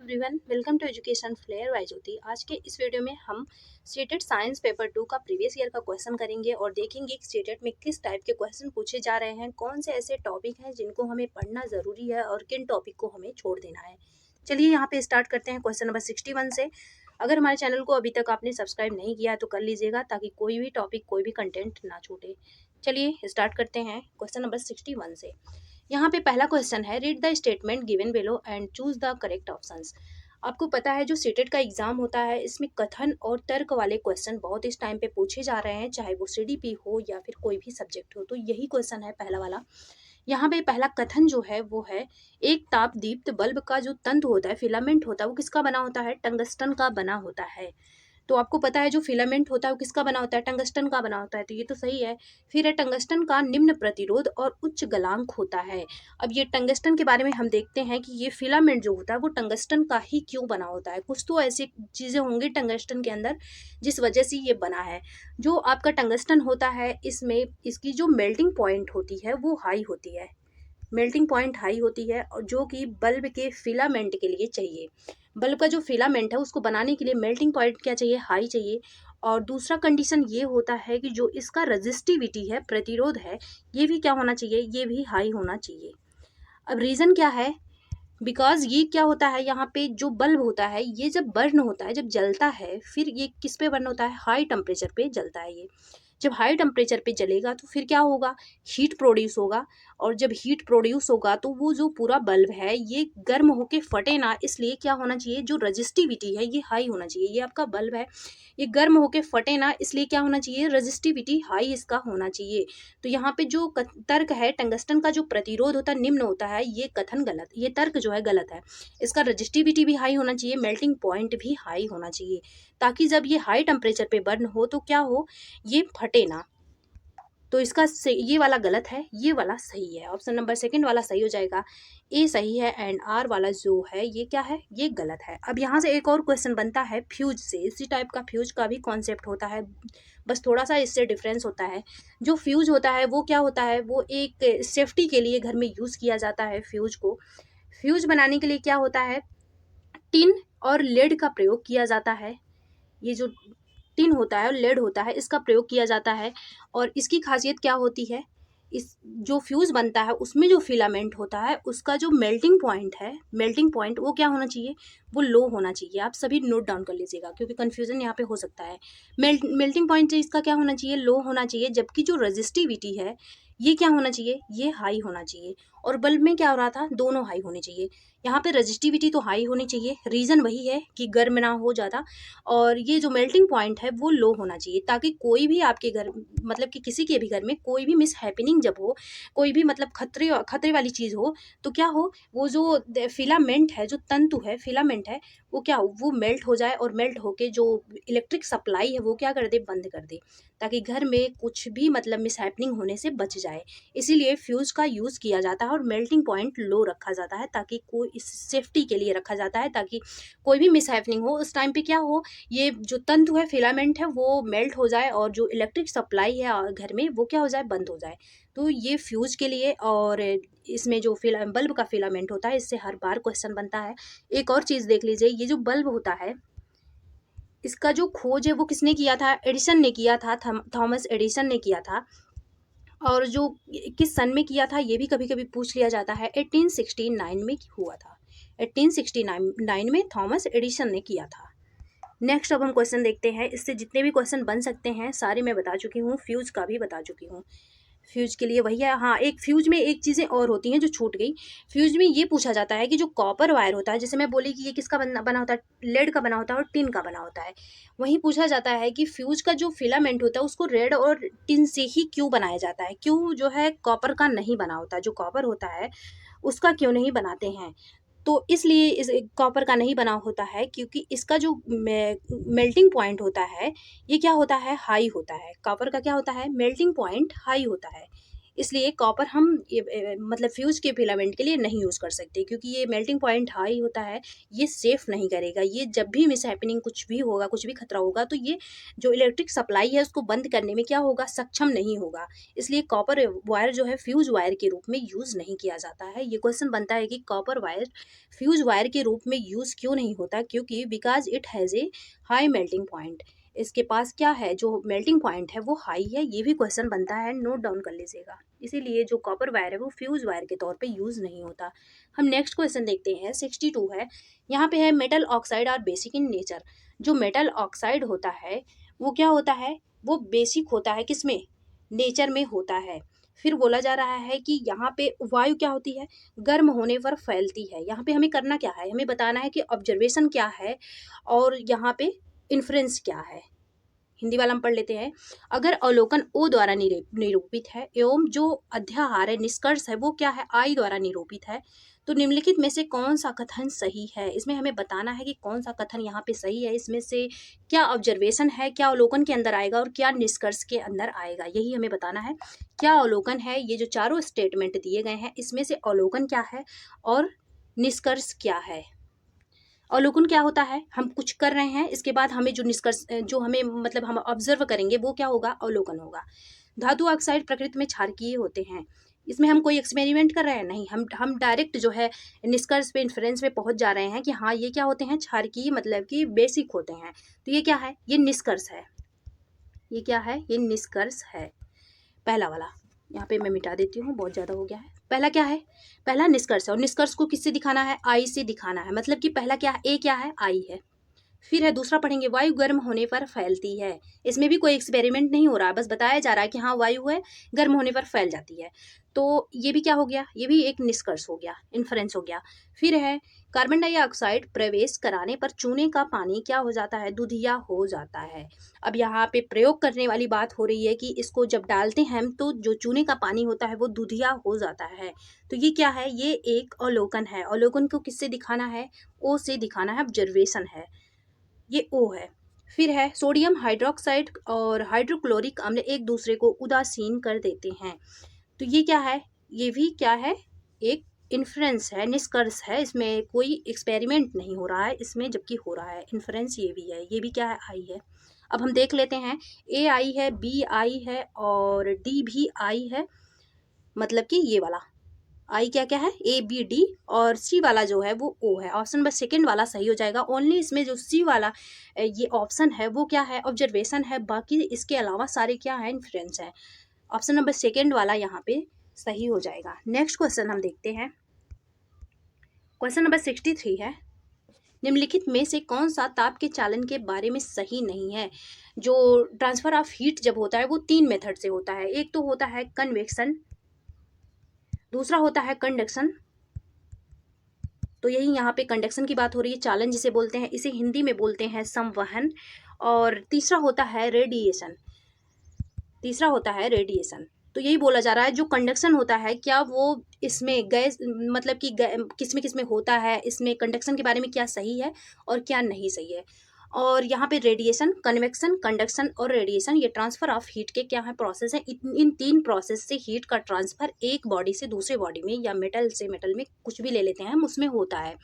Everyone, welcome to education flair by Jyoti. आज के इस वीडियो में हम स्टेटेड साइंस पेपर 2 का प्रीवियस ईयर का क्वेश्चन करेंगे और देखेंगे कि स्टेटेड में किस टाइप के क्वेश्चन पूछे जा रहे हैं, कौन से ऐसे टॉपिक हैं जिनको हमें पढ़ना ज़रूरी है और किन टॉपिक को हमें छोड़ देना है। चलिए यहाँ पे स्टार्ट करते हैं क्वेश्चन नंबर 61 से। अगर हमारे चैनल को अभी तक आपने सब्सक्राइब नहीं किया है तो कर लीजिएगा, ताकि कोई भी टॉपिक कोई भी कंटेंट ना छूटे। चलिए स्टार्ट करते हैं क्वेश्चन नंबर 61 से। यहाँ पे पहला क्वेश्चन है, read the statement given below and choose the correct options. आपको पता है जो सीटेट का एग्जाम होता है, इसमें कथन और तर्क वाले क्वेश्चन बहुत इस टाइम पे पूछे जा रहे हैं, चाहे वो सीडीपी हो या फिर कोई भी सब्जेक्ट हो। तो यही क्वेश्चन है पहला वाला। यहाँ पे पहला कथन जो है वो है, एक ताप दीप्त बल्ब का जो तंतु होता है, फिलामेंट होता है, वो किसका बना होता है? टंगस्टन का बना होता है। तो आपको पता है जो फिलामेंट होता है वो किसका बना होता है? टंगस्टन का बना होता है, तो ये तो सही है। फिर है, टंगस्टन का निम्न प्रतिरोध और उच्च गलांक होता है। अब ये टंगस्टन के बारे में हम देखते हैं कि ये फिलामेंट जो होता है वो टंगस्टन का ही क्यों बना होता है। कुछ तो ऐसी चीज़ें होंगी टंगस्टन के अंदर जिस वजह से ये बना है। जो आपका टंगस्टन होता है, इसमें इसकी जो मेल्टिंग पॉइंट होती है वो हाई होती है। मेल्टिंग पॉइंट हाई होती है, और जो कि बल्ब के फिलामेंट के लिए चाहिए। बल्ब का जो फिलामेंट है उसको बनाने के लिए मेल्टिंग पॉइंट क्या चाहिए? हाई चाहिए। और दूसरा कंडीशन ये होता है कि जो इसका रजिस्टिविटी है, प्रतिरोध है, ये भी क्या होना चाहिए? ये भी हाई होना चाहिए। अब रीज़न क्या है? बिकॉज ये क्या होता है, यहाँ पे जो बल्ब होता है ये जब बर्न होता है, जब जलता है, फिर ये किस पे बर्न होता है? हाई टेम्परेचर पे जलता है ये। जब हाई टेम्परेचर पे जलेगा तो फिर क्या होगा? हीट प्रोड्यूस होगा। और जब हीट प्रोड्यूस होगा तो वो जो पूरा बल्ब है ये गर्म होके फटे ना, इसलिए क्या होना चाहिए? जो रजिस्टिविटी है ये हाई होना चाहिए। ये आपका बल्ब है, ये गर्म होके फटे ना, इसलिए क्या होना चाहिए? रजिस्टिविटी हाई इसका होना चाहिए। तो यहाँ पे जो तर्क है, टंगस्टन का जो प्रतिरोध होता है निम्न होता है, ये कथन गलत, ये तर्क जो है गलत है। इसका रजिस्टिविटी भी हाई होना चाहिए, मेल्टिंग पॉइंट भी हाई होना चाहिए, ताकि जब ये हाई टेम्परेचर पे बर्न हो तो क्या हो? ये फटे ना। तो इसका ये वाला गलत है, ये वाला सही है। ऑप्शन नंबर सेकंड वाला सही हो जाएगा। ए सही है एंड आर वाला जो है ये क्या है? ये गलत है। अब यहाँ से एक और क्वेश्चन बनता है फ्यूज से। इसी टाइप का फ्यूज का भी कॉन्सेप्ट होता है, बस थोड़ा सा इससे डिफरेंस होता है। जो फ्यूज होता है वो क्या होता है? वो एक सेफ्टी के लिए घर में यूज़ किया जाता है फ्यूज को। फ्यूज बनाने के लिए क्या होता है? टिन और लेड का प्रयोग किया जाता है। ये जो टिन होता है और लेड होता है, इसका प्रयोग किया जाता है। और इसकी खासियत क्या होती है? इस जो फ्यूज़ बनता है उसमें जो फिलामेंट होता है उसका जो मेल्टिंग पॉइंट है, मेल्टिंग पॉइंट वो क्या होना चाहिए? वो लो होना चाहिए। आप सभी नोट डाउन कर लीजिएगा, क्योंकि कन्फ्यूज़न यहाँ पे हो सकता है। मेल्टिंग पॉइंट इसका क्या होना चाहिए? लो होना चाहिए। जबकि जो रजिस्टिविटी है ये क्या होना चाहिए? ये हाई होना चाहिए। और बल्ब में क्या हो रहा था? दोनों हाई होने चाहिए। यहाँ पे रजिस्टिविटी तो हाई होनी चाहिए, रीज़न वही है कि गर्म ना हो ज़्यादा। और ये जो मेल्टिंग पॉइंट है वो लो होना चाहिए, ताकि कोई भी आपके घर, मतलब कि किसी के भी घर में कोई भी मिस हैपनिंग जब हो, कोई भी मतलब खतरे खतरे वाली चीज़ हो, तो क्या हो? वो जो फिलामेंट है, जो तंतु है, फिलामेंट है, वो क्या हो? वो मेल्ट हो जाए, और मेल्ट होके जो इलेक्ट्रिक सप्लाई है वो क्या कर दे? बंद कर दे, ताकि घर में कुछ भी मतलब मिस हैपनिंग होने से बच जाए। इसीलिए फ्यूज़ का यूज़ किया जाता है और मेल्टिंग पॉइंट लो रखा जाता है, ताकि कोई इस सेफ्टी के लिए रखा जाता है, ताकि कोई भी मिस हैपनिंग हो उस टाइम पे क्या हो? ये जो तंतु है, फिलामेंट है, वो मेल्ट हो जाए, और जो इलेक्ट्रिक सप्लाई है घर में वो क्या हो जाए? बंद हो जाए। तो ये फ्यूज़ के लिए। और इसमें जो बल्ब का फिलामेंट होता है, इससे हर बार क्वेश्चन बनता है। एक और चीज़ देख लीजिए, ये जो बल्ब होता है इसका जो खोज है वो किसने किया था? एडिसन ने किया था, थॉमस एडिसन ने किया था। और जो किस सन में किया था ये भी कभी कभी पूछ लिया जाता है। 1869 में हुआ था। 1869 में थॉमस एडिसन ने किया था। नेक्स्ट अब हम क्वेश्चन देखते हैं। इससे जितने भी क्वेश्चन बन सकते हैं सारे मैं बता चुकी हूँ, फ्यूज का भी बता चुकी हूँ। फ्यूज के लिए वही है। हाँ, एक फ्यूज में एक चीज़ें और होती हैं जो छूट गई। फ्यूज में ये पूछा जाता है कि जो कॉपर वायर होता है, जैसे मैं बोली कि ये किसका बना बना होता है? लेड का बना होता है और टिन का बना होता है। वहीं पूछा जाता है कि फ्यूज का जो फिलामेंट होता है उसको रेड और टिन से ही क्यों बनाया जाता है? क्यों जो है कॉपर का नहीं बना होता? जो कॉपर होता है उसका क्यों नहीं बनाते हैं? तो इसलिए इस कॉपर का नहीं बना होता है, क्योंकि इसका जो मेल्टिंग पॉइंट होता है ये क्या होता है? हाई होता है। कॉपर का क्या होता है? मेल्टिंग पॉइंट हाई होता है। इसलिए कॉपर हम मतलब फ्यूज के फिलामेंट के लिए नहीं यूज़ कर सकते, क्योंकि ये मेल्टिंग पॉइंट हाई होता है, ये सेफ नहीं करेगा। ये जब भी मिस हैपनिंग कुछ भी होगा, कुछ भी खतरा होगा, तो ये जो इलेक्ट्रिक सप्लाई है उसको बंद करने में क्या होगा, सक्षम नहीं होगा। इसलिए कॉपर वायर जो है फ्यूज वायर के रूप में यूज़ नहीं किया जाता है। ये क्वेश्चन बनता है कि कॉपर वायर फ्यूज वायर के रूप में यूज़ क्यों नहीं होता, क्योंकि because it has a high melting point. इसके पास क्या है, जो मेल्टिंग पॉइंट है वो हाई है। ये भी क्वेश्चन बनता है, नोट डाउन कर लीजिएगा। इसीलिए जो कॉपर वायर है वो फ्यूज वायर के तौर पे यूज़ नहीं होता। हम नेक्स्ट क्वेश्चन देखते हैं, 62 है। यहाँ पे है metal oxide are basic in nature. जो मेटल ऑक्साइड होता है वो क्या होता है, वो बेसिक होता है, किसमें, नेचर में होता है। फिर बोला जा रहा है कि यहाँ पे वायु क्या होती है, गर्म होने पर फैलती है। यहाँ पे हमें करना क्या है, हमें बताना है कि ऑब्जर्वेशन क्या है और यहाँ पे इन्फ्रेंस क्या है। हिंदी वाला हम पढ़ लेते हैं। अगर अवलोकन ओ द्वारा निरूपित है एवं जो अध्याहार है, निष्कर्ष है, वो क्या है, आई द्वारा निरूपित है, तो निम्नलिखित में से कौन सा कथन सही है। इसमें हमें बताना है कि कौन सा कथन यहाँ पे सही है। इसमें से क्या ऑब्जर्वेशन है, क्या अवलोकन के अंदर आएगा और क्या निष्कर्ष के अंदर आएगा, यही हमें बताना है। क्या अवलोकन है, ये जो चारों स्टेटमेंट दिए गए हैं इसमें से अवलोकन क्या है और निष्कर्ष क्या है। अवलोकन क्या होता है, हम कुछ कर रहे हैं, इसके बाद हमें जो निष्कर्ष, जो हमें मतलब हम ऑब्जर्व करेंगे वो क्या होगा, अवलोकन होगा। धातु ऑक्साइड प्रकृति में क्षारकीय होते हैं। इसमें हम कोई एक्सपेरिमेंट कर रहे हैं, नहीं, हम डायरेक्ट जो है निष्कर्ष पे, इन्फ्रेंस पे पहुंच जा रहे हैं कि हाँ ये क्या होते हैं, क्षारकीय, मतलब कि बेसिक होते हैं। तो ये क्या है, ये निष्कर्ष है। ये क्या है, ये निष्कर्ष है, पहला वाला। यहाँ पे मैं मिटा देती हूँ, बहुत ज़्यादा हो गया है। पहला क्या है, पहला निष्कर्ष है, और निष्कर्ष को किससे दिखाना है, आई से दिखाना है। मतलब कि पहला क्या है, ए क्या है, आई है। फिर है दूसरा पढ़ेंगे, वायु गर्म होने पर फैलती है। इसमें भी कोई एक्सपेरिमेंट नहीं हो रहा है, बस बताया जा रहा है कि हाँ वायु है, गर्म होने पर फैल जाती है। तो ये भी क्या हो गया, ये भी एक निष्कर्ष हो गया, इन्फ्रेंस हो गया। फिर है कार्बन डाइऑक्साइड प्रवेश कराने पर चूने का पानी क्या हो जाता है, दूधिया हो जाता है। अब यहाँ पे प्रयोग करने वाली बात हो रही है कि इसको जब डालते हैं हम, तो जो चूने का पानी होता है वो दूधिया हो जाता है। तो ये क्या है, ये एक अवलोकन है। अवलोकन को किससे दिखाना है, ओ से दिखाना है, ऑब्जर्वेशन है, ये ओ है। फिर है सोडियम हाइड्रोक्साइड और हाइड्रोक्लोरिक अम्ल एक दूसरे को उदासीन कर देते हैं। तो ये क्या है, ये भी क्या है, एक इन्फ्रेंस है, निष्कर्ष है। इसमें कोई एक्सपेरिमेंट नहीं हो रहा है इसमें, जबकि हो रहा है इन्फ्रेंस। ये भी है, ये भी क्या है, आई है। अब हम देख लेते हैं, ए आई है, बी आई है और डी भी आई है। मतलब कि ये वाला आई क्या क्या है, ए बी डी, और सी वाला जो है वो ओ है। ऑप्शन नंबर सेकंड वाला सही हो जाएगा। ओनली इसमें जो सी वाला ये ऑप्शन है वो क्या है, ऑब्जर्वेशन है। बाकी इसके अलावा सारे क्या है, इन्फ्रेंस है। ऑप्शन नंबर सेकंड वाला यहाँ पे सही हो जाएगा। नेक्स्ट क्वेश्चन हम देखते हैं, क्वेश्चन नंबर 63 है। निम्नलिखित में से कौन सा ताप के चालन के बारे में सही नहीं है। जो ट्रांसफर ऑफ हीट जब होता है वो तीन मेथड से होता है। एक तो होता है कन्वेक्शन, दूसरा होता है कंडक्शन, तो यही यहाँ पे कंडक्शन की बात हो रही है, चालन जिसे बोलते हैं, इसे हिंदी में बोलते हैं संवहन। और तीसरा होता है रेडिएशन, तीसरा होता है रेडिएशन। तो यही बोला जा रहा है, जो कंडक्शन होता है क्या वो इसमें गैस, मतलब कि किस में होता है, इसमें कंडक्शन के बारे में क्या सही है और क्या नहीं सही है। और यहाँ पे रेडिएशन, कन्वेक्शन, कंडक्शन और रेडिएशन, ये ट्रांसफर ऑफ हीट के क्या है, प्रोसेस है। इन तीन प्रोसेस से हीट का ट्रांसफर एक बॉडी से दूसरे बॉडी में, या मेटल से मेटल में, कुछ भी ले लेते हैं हम, उसमें होता है।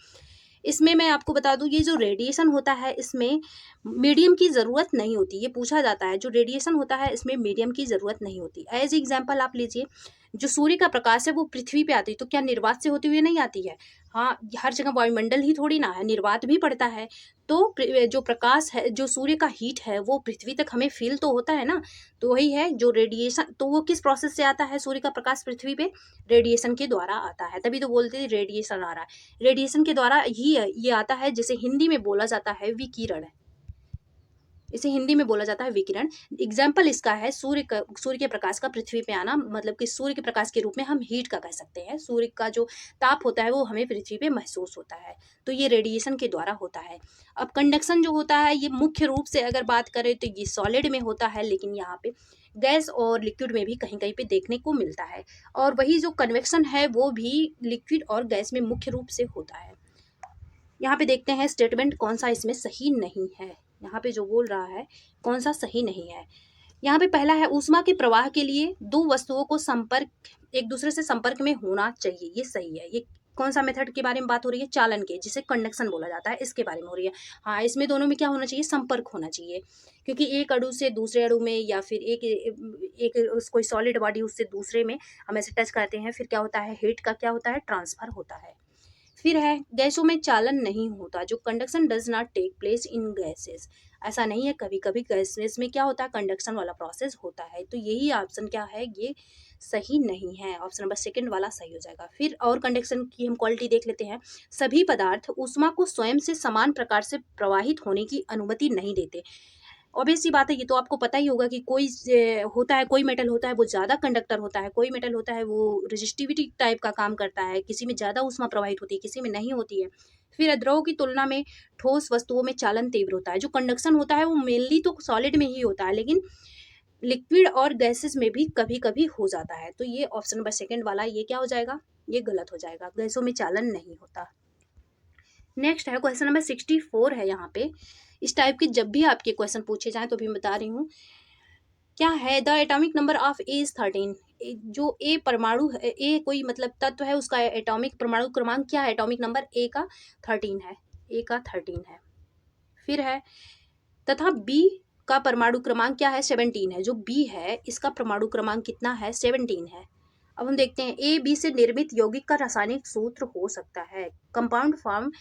इसमें मैं आपको बता दूं, ये जो रेडिएशन होता है इसमें मीडियम की ज़रूरत नहीं होती। ये पूछा जाता है, जो रेडिएशन होता है इसमें मीडियम की ज़रूरत नहीं होती। एज एग्जांपल आप लीजिए, जो सूर्य का प्रकाश है वो पृथ्वी पे आती है, तो क्या निर्वात से होती हुई नहीं आती है। हाँ, हर जगह वायुमंडल ही थोड़ी ना है, निर्वात भी पड़ता है। तो जो प्रकाश है, जो सूर्य का हीट है, वो पृथ्वी तक हमें फील तो होता है ना। तो वही है जो रेडिएशन, तो वो किस प्रोसेस से आता है, सूर्य का प्रकाश पृथ्वी पे रेडिएशन के द्वारा आता है। तभी तो बोलते हैं रेडिएशन आ रहा है, रेडिएशन के द्वारा ही ये आता है, जिसे हिंदी में बोला जाता है विकिरण। इसे हिंदी में बोला जाता है विकिरण। एग्जाम्पल इसका है सूर्य के प्रकाश का पृथ्वी पे आना, मतलब कि सूर्य के प्रकाश के रूप में हम हीट का कह सकते हैं। सूर्य का जो ताप होता है वो हमें पृथ्वी पे महसूस होता है, तो ये रेडिएशन के द्वारा होता है। अब कंडक्शन जो होता है, ये मुख्य रूप से अगर बात करें तो ये सॉलिड में होता है, लेकिन यहाँ पे गैस और लिक्विड में भी कहीं कहीं पे देखने को मिलता है। और वही जो कन्वेक्शन है वो भी लिक्विड और गैस में मुख्य रूप से होता है। यहाँ पे देखते हैं स्टेटमेंट कौन सा इसमें सही नहीं है। यहाँ पे जो बोल रहा है कौन सा सही नहीं है। यहाँ पे पहला है ऊष्मा के प्रवाह के लिए दो वस्तुओं को एक दूसरे से संपर्क में होना चाहिए, ये सही है। ये कौन सा मेथड के बारे में बात हो रही है? चालन के, जिसे कंडक्शन बोला जाता है, इसके बारे में हो रही है। हाँ, इसमें दोनों में क्या होना चाहिए? संपर्क होना चाहिए, क्योंकि एक अणु से दूसरे अणु में या फिर एक कोई सॉलिड बॉडी उससे दूसरे में हम ऐसे टच करते हैं, फिर क्या होता है? हीट का क्या होता है? ट्रांसफर होता है। फिर है गैसों में चालन नहीं होता, जो conduction does not take place in gases. ऐसा नहीं है, कभी कभी गैसेस में क्या होता है? कंडक्शन वाला प्रोसेस होता है। तो यही ऑप्शन क्या है? ये सही नहीं है। ऑप्शन नंबर सेकंड वाला सही हो जाएगा। फिर और कंडक्शन की हम क्वालिटी देख लेते हैं। सभी पदार्थ ऊष्मा को स्वयं से समान प्रकार से प्रवाहित होने की अनुमति नहीं देते। ऑब्वियस सी बात है, ये तो आपको पता ही होगा कि कोई होता है, कोई मेटल होता है वो ज़्यादा कंडक्टर होता है, कोई मेटल होता है वो रेजिस्टिविटी टाइप का काम करता है, किसी में ज़्यादा ऊष्मा प्रवाहित होती है, किसी में नहीं होती है। फिर द्रव की तुलना में ठोस वस्तुओं में चालन तीव्र होता है। जो कंडक्शन होता है वो मेनली तो सॉलिड में ही होता है, लेकिन लिक्विड और गैसेस में भी कभी कभी हो जाता है। तो ये ऑप्शन नंबर सेकेंड वाला ये क्या हो जाएगा? ये गलत हो जाएगा, गैसों में चालन नहीं होता। नेक्स्ट है क्वेश्चन नंबर 64 है। यहाँ पे इस टाइप के जब भी आपके क्वेश्चन पूछे जाएं तो भी मैं बता रही हूँ क्या है। The atomic number of A is 13। जो ए परमाणु है, ए कोई मतलब तत्व है, उसका एटॉमिक परमाणु क्रमांक क्या है? एटॉमिक नंबर ए का 13 है, ए का 13 है। फिर है तथा बी का परमाणु क्रमांक क्या है? 17 है। जो बी है इसका परमाणु क्रमांक कितना है? 17 है। अब हम देखते हैं ए बी से निर्मित यौगिक का रासायनिक सूत्र हो सकता है। कंपाउंड फॉर्म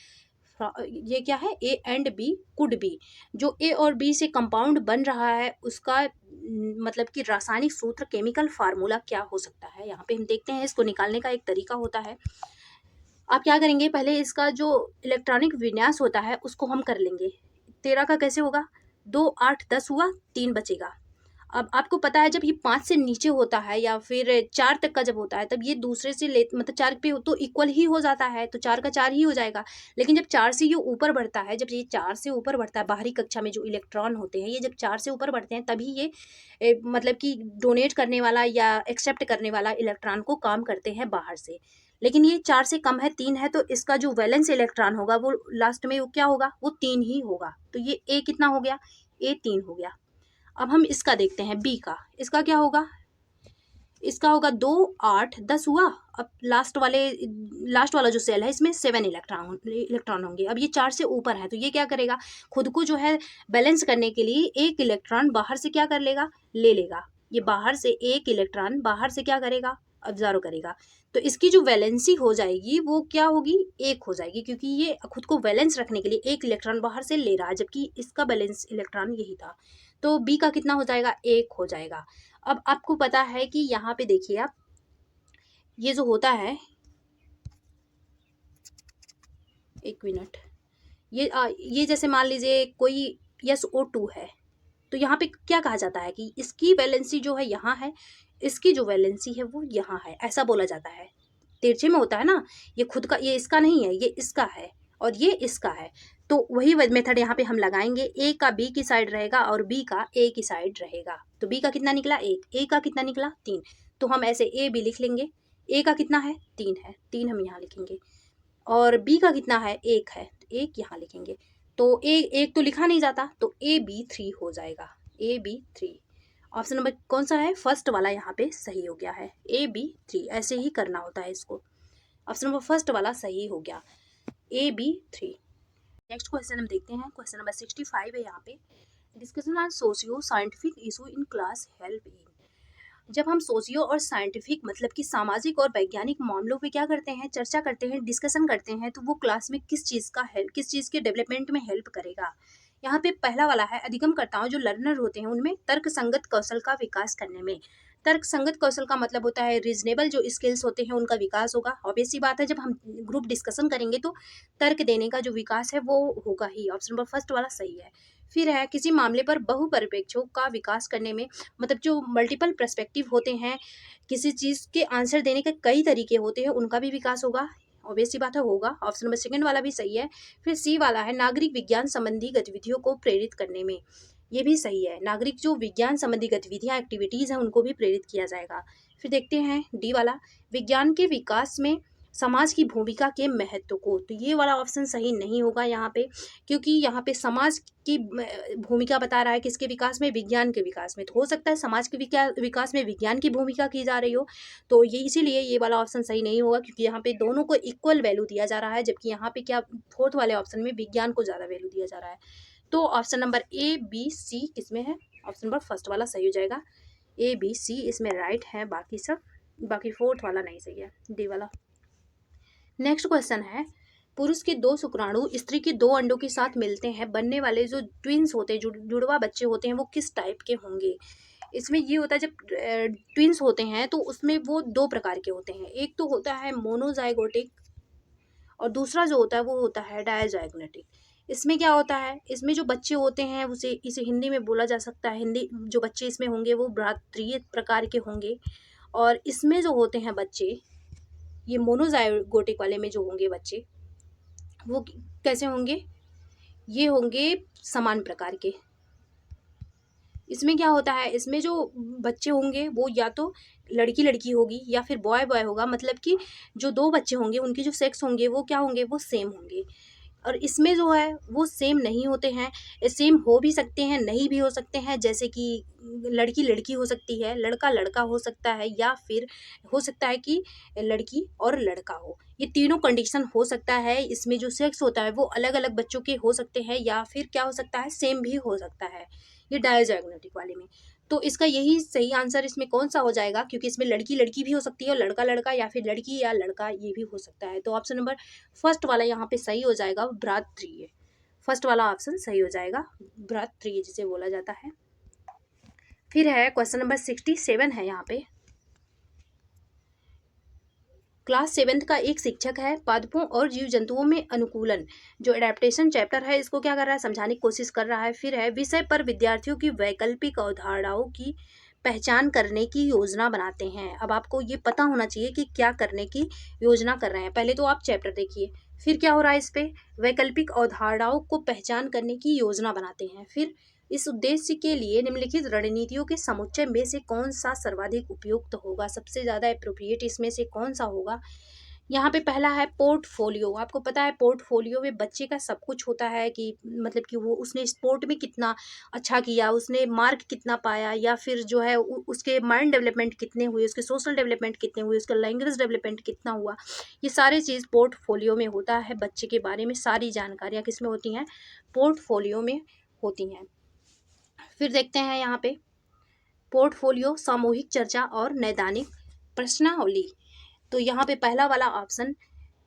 ये क्या है? A and B could be. जो ए और बी से कंपाउंड बन रहा है उसका मतलब कि रासायनिक सूत्र, केमिकल फार्मूला क्या हो सकता है? यहाँ पे हम देखते हैं, इसको निकालने का एक तरीका होता है। आप क्या करेंगे? पहले इसका जो इलेक्ट्रॉनिक विन्यास होता है उसको हम कर लेंगे। 13 का कैसे होगा? 2 8 10 हुआ, 3 बचेगा। अब आपको पता है जब ये 5 से नीचे होता है या फिर 4 तक का जब होता है तब ये दूसरे से ले मतलब 4 पे तो इक्वल ही हो जाता है, तो 4 का 4 ही हो जाएगा। लेकिन जब 4 से ये ऊपर बढ़ता है, जब ये 4 से ऊपर बढ़ता है, बाहरी कक्षा में जो इलेक्ट्रॉन होते हैं ये जब 4 से ऊपर बढ़ते हैं तभी ये मतलब कि डोनेट करने वाला या एक्सेप्ट करने वाला इलेक्ट्रॉन को काम करते हैं बाहर से। लेकिन ये 4 से कम है, 3 है, तो इसका जो वैलेंस इलेक्ट्रॉन होगा वो लास्ट में वो क्या होगा? वो 3 ही होगा। तो ये ए कितना हो गया? ए 3 हो गया। अब हम इसका देखते हैं बी का। इसका क्या होगा? इसका होगा 2 8 10 हुआ। अब लास्ट वाला जो सेल है इसमें 7 इलेक्ट्रॉन होंगे। अब ये 4 से ऊपर है तो ये क्या करेगा? खुद को जो है बैलेंस करने के लिए एक इलेक्ट्रॉन बाहर से क्या कर लेगा? ले लेगा। ये बाहर से एक इलेक्ट्रॉन बाहर से क्या करेगा? ऑब्जर्व करेगा। तो इसकी जो वैलेंसी हो जाएगी वो क्या होगी? 1 हो जाएगी, क्योंकि ये खुद को बैलेंस रखने के लिए एक इलेक्ट्रॉन बाहर से ले रहा है, जबकि इसका बैलेंस इलेक्ट्रॉन यही था। तो बी का कितना हो जाएगा? 1 हो जाएगा। अब आपको पता है कि यहाँ पे देखिए आप, ये जो होता है, एक मिनट, ये जैसे मान लीजिए कोई SO2 है, तो यहाँ पे क्या कहा जाता है कि इसकी वैलेंसी जो है यहाँ है, इसकी जो वैलेंसी है वो यहाँ है, ऐसा बोला जाता है। तिरछे में होता है ना, ये खुद का, ये इसका नहीं है, ये इसका है और ये इसका है। तो वही मेथड यहाँ पे हम लगाएंगे। ए का बी की साइड रहेगा और बी का ए की साइड रहेगा। तो बी का कितना निकला? 1। ए का कितना निकला? 3। तो हम ऐसे ए बी लिख लेंगे। ए का कितना है? 3 है, 3 हम यहाँ लिखेंगे। और बी का कितना है? 1 है, 1 यहाँ लिखेंगे। तो एक तो लिखा नहीं जाता, तो AB3 हो जाएगा, AB3। ऑप्शन नंबर कौन सा है? फर्स्ट वाला यहाँ पे सही हो गया है, AB3। ऐसे ही करना होता है इसको। ऑप्शन नंबर फर्स्ट वाला सही हो गया, AB3। नेक्स्ट क्वेश्चन हम देखते हैं, क्वेश्चन नंबर 65 है यहाँ पे। Discussion on socio scientific issue in class help in. जब हम सोशियो और साइंटिफिक मतलब कि सामाजिक और वैज्ञानिक मामलों पे क्या करते हैं? चर्चा करते हैं, डिस्कशन करते हैं, तो वो क्लास में किस चीज़ के डेवलपमेंट में हेल्प करेगा। यहाँ पे पहला वाला है अधिगमकर्ताओं, जो लर्नर होते हैं उनमें तर्क संगत कौशल का विकास करने में। तर्क संगत कौशल का मतलब होता है रीजनेबल जो स्किल्स होते हैं उनका विकास होगा। ऑब्वियस सी बात है, जब हम ग्रुप डिस्कशन करेंगे तो तर्क देने का जो विकास है वो होगा ही। ऑप्शन नंबर फर्स्ट वाला सही है। फिर है किसी मामले पर बहुपरिप्रेक्ष्यों का विकास करने में, मतलब जो मल्टीपल पर्सपेक्टिव होते हैं, किसी चीज़ के आंसर देने के कई तरीके होते हैं, उनका भी विकास होगा। ऑब्वियस सी बात है, होगा। ऑप्शन नंबर सेकंड वाला भी सही है। फिर सी वाला है नागरिक विज्ञान संबंधी गतिविधियों को प्रेरित करने में, ये भी सही है। नागरिक जो विज्ञान संबंधी गतिविधियाँ एक्टिविटीज़ हैं उनको भी प्रेरित किया जाएगा। फिर देखते हैं डी वाला, विज्ञान के विकास में समाज की भूमिका के महत्व को। तो ये वाला ऑप्शन सही नहीं होगा यहाँ पे, क्योंकि यहाँ पे समाज की भूमिका बता रहा है किसके विकास में, विज्ञान के विकास में। तो हो सकता है समाज के विकास में विज्ञान की भूमिका की जा रही हो, तो ये इसीलिए ये वाला ऑप्शन सही नहीं होगा, क्योंकि यहाँ पे दोनों को इक्वल वैल्यू दिया जा रहा है, जबकि यहाँ पे क्या फोर्थ वाले ऑप्शन में विज्ञान को ज़्यादा वैल्यू दिया जा रहा है। तो option number A B C किसमें है, ऑप्शन नंबर फर्स्ट वाला सही हो जाएगा। ए बी सी इसमें राइट है, बाकी फोर्थ वाला नहीं सही है, डी वाला। नेक्स्ट क्वेश्चन है, पुरुष के 2 शुक्राणु स्त्री के 2 अंडों के साथ मिलते हैं, बनने वाले जो ट्विंस होते हैं, जुड़वा बच्चे होते हैं, वो किस टाइप के होंगे। इसमें ये होता है जब ट्विंस होते हैं तो उसमें वो 2 प्रकार के होते हैं, एक तो होता है मोनोजाइगोटिक और दूसरा जो होता है वो होता है डायजाइगोटिक। इसमें क्या होता है, इसमें जो बच्चे होते हैं इसे हिंदी में बोला जा सकता है, हिंदी जो बच्चे इसमें होंगे वो भ्रातृय प्रकार के होंगे। और इसमें जो होते हैं बच्चे, ये मोनोजाइगोटिक वाले में जो होंगे बच्चे, वो कैसे होंगे, ये होंगे समान प्रकार के। इसमें क्या होता है, इसमें जो बच्चे होंगे वो या तो लड़की लड़की होगी या फिर बॉय बॉय होगा, मतलब कि जो 2 बच्चे होंगे उनके जो सेक्स होंगे वो क्या होंगे, वो सेम होंगे। और इसमें जो है वो सेम नहीं होते हैं, सेम हो भी सकते हैं नहीं भी हो सकते हैं, जैसे कि लड़की लड़की हो सकती है, लड़का लड़का हो सकता है, या फिर हो सकता है कि लड़की और लड़का हो। ये तीनों कंडीशन हो सकता है। इसमें जो सेक्स होता है वो अलग अलग बच्चों के हो सकते हैं, या फिर क्या हो सकता है, सेम भी हो सकता है, ये डायजोग्नेटिक वाले में। तो इसका यही सही आंसर इसमें कौन सा हो जाएगा, क्योंकि इसमें लड़की लड़की भी हो सकती है और लड़का लड़का या फिर लड़की या लड़का ये भी हो सकता है। तो ऑप्शन नंबर फर्स्ट वाला यहाँ पे सही हो जाएगा, भ्रातृय। फर्स्ट वाला ऑप्शन सही हो जाएगा, भ्रातृय जिसे बोला जाता है। फिर है क्वेश्चन नंबर 67 है यहाँ पे। क्लास 7th का एक शिक्षक है, पादपों और जीव जंतुओं में अनुकूलन जो एडेप्टेशन चैप्टर है इसको क्या कर रहा है, समझाने की कोशिश कर रहा है। फिर है विषय पर विद्यार्थियों की वैकल्पिक अवधारणाओं की पहचान करने की योजना बनाते हैं। अब आपको ये पता होना चाहिए कि क्या करने की योजना कर रहे हैं। पहले तो आप चैप्टर देखिए, फिर क्या हो रहा है इस पे, वैकल्पिक अवधारणाओं को पहचान करने की योजना बनाते हैं। फिर इस उद्देश्य के लिए निम्नलिखित रणनीतियों के समुच्चय में से कौन सा सर्वाधिक उपयुक्त होगा, सबसे ज़्यादा अप्रोप्रिएट इसमें से कौन सा होगा। यहाँ पे पहला है पोर्टफोलियो। आपको पता है पोर्टफोलियो में बच्चे का सब कुछ होता है, कि मतलब कि वो उसने स्पोर्ट में कितना अच्छा किया, उसने मार्क कितना पाया, या फिर जो है उसके माइंड डेवलपमेंट कितने हुए, उसके सोशल डेवलपमेंट कितने हुए, उसका लैंग्वेज डेवलपमेंट कितना हुआ। ये सारी चीज़ पोर्टफोलियो में होता है। बच्चे के बारे में सारी जानकारियाँ किस में होती हैं, पोर्टफोलियो में होती हैं। फिर देखते हैं यहाँ पे पोर्टफोलियो, सामूहिक चर्चा और नैदानिक प्रश्नावली। तो यहाँ पे पहला वाला ऑप्शन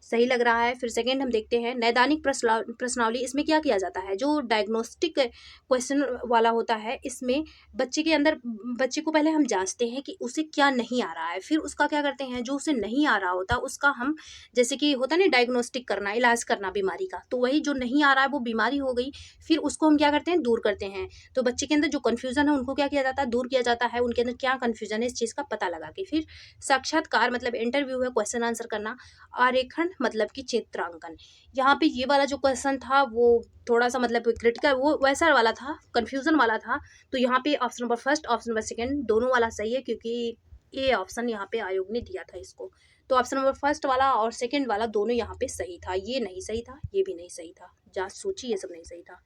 सही लग रहा है। फिर सेकंड हम देखते हैं नैदानिक प्रश्नावली। इसमें क्या किया जाता है, जो डायग्नोस्टिक क्वेश्चन वाला होता है, इसमें बच्चे को पहले हम जांचते हैं कि उसे क्या नहीं आ रहा है, फिर उसका क्या करते हैं, जो उसे नहीं आ रहा होता उसका हम, जैसे कि होता है ना डायग्नोस्टिक करना, इलाज करना बीमारी का, तो वही जो नहीं आ रहा है वो बीमारी हो गई, फिर उसको हम क्या करते हैं, दूर करते हैं। तो बच्चे के अंदर जो कन्फ्यूजन है उनको क्या किया जाता है, दूर किया जाता है, उनके अंदर क्या कन्फ्यूजन है इस चीज़ का पता लगा के। फिर साक्षात्कार मतलब इंटरव्यू है, क्वेश्चन आंसर करना। आरेखन मतलब कि चित्रांकन। यहाँ पे ये वाला जो क्वेश्चन था वो थोड़ा सा मतलब क्रिटिकल, वो वैसा वाला था, कंफ्यूजन वाला था। तो यहाँ पे option number first, option number second दोनों वाला सही है, क्योंकि ये ऑप्शन यहाँ पे आयोग ने दिया था इसको। तो ऑप्शन नंबर फर्स्ट वाला और सेकंड वाला दोनों यहाँ पे सही था, ये नहीं सही था, ये भी नहीं सही था, जांच सूची ये सब नहीं सही था।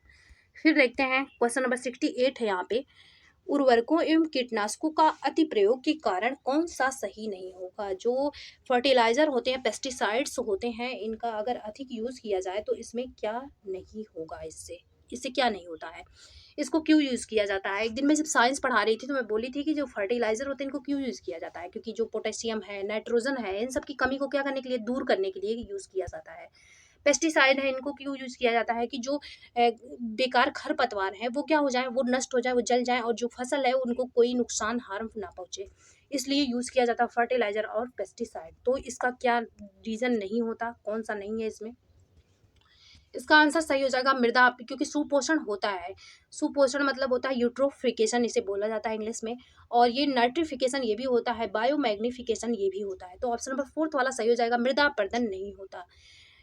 फिर देखते हैं क्वेश्चन नंबर 68 है यहाँ पे, उर्वरकों एवं कीटनाशकों का अति प्रयोग के कारण कौन सा सही नहीं होगा। जो फर्टिलाइजर होते हैं, पेस्टिसाइड्स होते हैं, इनका अगर अधिक यूज़ किया जाए तो इसमें क्या नहीं होगा, इससे क्या नहीं होता है, इसको क्यों यूज़ किया जाता है। एक दिन मैं जब साइंस पढ़ा रही थी तो मैं बोली थी कि जो फर्टिलाइजर होते हैं इनको क्यों यूज़ किया जाता है, क्योंकि जो पोटेशियम है, नाइट्रोजन है, इन सब की कमी को क्या करने के लिए, दूर करने के लिए यूज़ किया जाता है। पेस्टिसाइड है, इनको क्यों यूज़ किया जाता है, कि जो बेकार खरपतवार है वो क्या हो जाए, वो नष्ट हो जाए, वो जल जाए, और जो फसल है उनको कोई नुकसान हार्म ना पहुँचे, इसलिए यूज़ किया जाता है फर्टिलाइजर और पेस्टिसाइड। तो इसका क्या रीज़न नहीं होता, कौन सा नहीं है इसमें, इसका आंसर सही हो जाएगा मृदा, क्योंकि सुपोषण होता है। सुपोषण मतलब होता है यूट्रोफिकेशन, इसे बोला जाता है इंग्लिश में, और ये नाइट्रिफिकेशन ये भी होता है, बायोमैग्निफिकेशन ये भी होता है। तो ऑप्शन नंबर फोर्थ वाला सही हो जाएगा, मृदा अपरदन नहीं होता,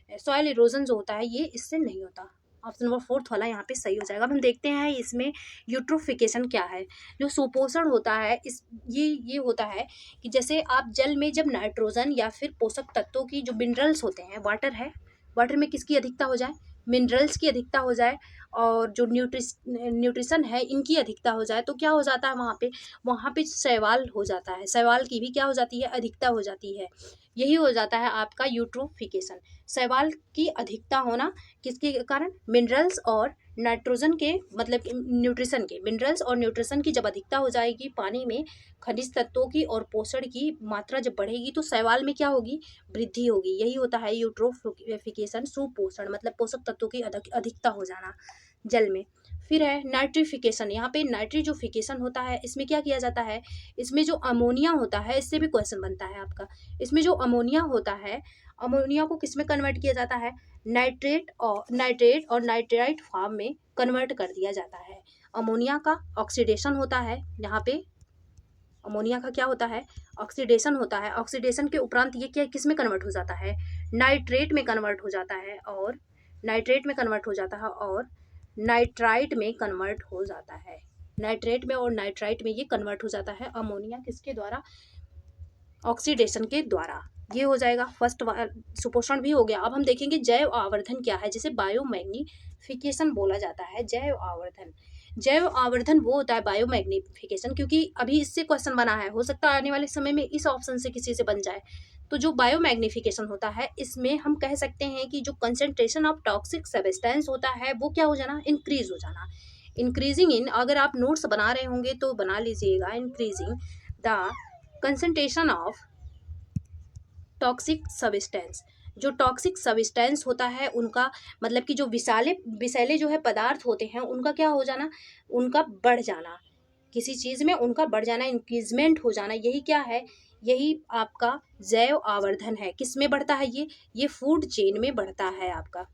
सॉइल इरोजन जो होता है ये इससे नहीं होता। ऑप्शन नंबर फोर्थ वाला यहाँ पे सही हो जाएगा। अब हम देखते हैं इसमें यूट्रोफिकेशन क्या है। जो सुपोषण होता है इस ये होता है कि जैसे आप जल में जब नाइट्रोजन या फिर पोषक तत्वों की जो मिनरल्स होते हैं, वाटर है, वाटर में किसकी अधिकता हो जाए, मिनरल्स की अधिकता हो जाए और जो न्यूट्रिशन है इनकी अधिकता हो जाए, तो क्या हो जाता है वहाँ पे शैवाल हो जाता है, शैवाल की भी क्या हो जाती है, अधिकता हो जाती है। यही हो जाता है आपका यूट्रोफिकेशन। शैवाल की अधिकता होना किसके कारण, मिनरल्स और नाइट्रोजन के मतलब न्यूट्रिशन के, मिनरल्स और न्यूट्रिशन की जब अधिकता हो जाएगी पानी में, खनिज तत्वों की और पोषण की मात्रा जब बढ़ेगी तो शैवाल में क्या होगी, वृद्धि होगी। यही होता है यूट्रोफिकेशन, सुपोषण मतलब पोषक तत्वों की अधिकता हो जाना जल में। फिर है नाइट्रिफिकेशन। यहाँ पे नाइट्रिफिकेशन होता है, इसमें क्या किया जाता है, इसमें जो अमोनिया होता है, इससे भी क्वेश्चन बनता है आपका। इसमें जो अमोनिया होता है, अमोनिया को किस में कन्वर्ट किया जाता है, नाइट्रेट और नाइट्राइट फॉर्म में कन्वर्ट कर दिया जाता है। अमोनिया का ऑक्सीडेशन होता है, यहाँ पे अमोनिया का क्या होता है, ऑक्सीडेशन होता है। ऑक्सीडेशन के उपरांत ये क्या किस में कन्वर्ट हो जाता है, नाइट्रेट में कन्वर्ट हो जाता है और नाइट्रेट में कन्वर्ट हो जाता है और नाइट्राइट में कन्वर्ट हो जाता है। नाइट्रेट में और नाइट्राइट में ये कन्वर्ट हो जाता है अमोनिया, किसके द्वारा, ऑक्सीडेशन के द्वारा। ये हो जाएगा फर्स्ट, सुपोषण भी हो गया। अब हम देखेंगे जैव आवर्धन क्या है, जिसे बायोमैग्निफिकेशन बोला जाता है। जैव आवर्धन, जैव आवर्धन वो होता है बायोमैग्निफिकेशन, क्योंकि अभी इससे क्वेश्चन बना है, हो सकता है आने वाले समय में इस ऑप्शन से किसी से बन जाए। तो जो बायोमैग्निफिकेशन होता है इसमें हम कह सकते हैं कि जो कंसंट्रेशन ऑफ टॉक्सिक सब्सटेंस होता है वो क्या हो जाना, इंक्रीज हो जाना। इंक्रीजिंग इन, अगर आप नोट्स बना रहे होंगे तो बना लीजिएगा, increasing the concentration of toxic substance. जो टॉक्सिक सब्सटेंस होता है उनका मतलब कि जो विषैले जो है पदार्थ होते हैं उनका क्या हो जाना, उनका बढ़ जाना, किसी चीज़ में उनका बढ़ जाना, इंक्रीजमेंट हो जाना, यही क्या है, यही आपका जैव आवर्धन है। किस में बढ़ता है ये फूड चेन में बढ़ता है आपका।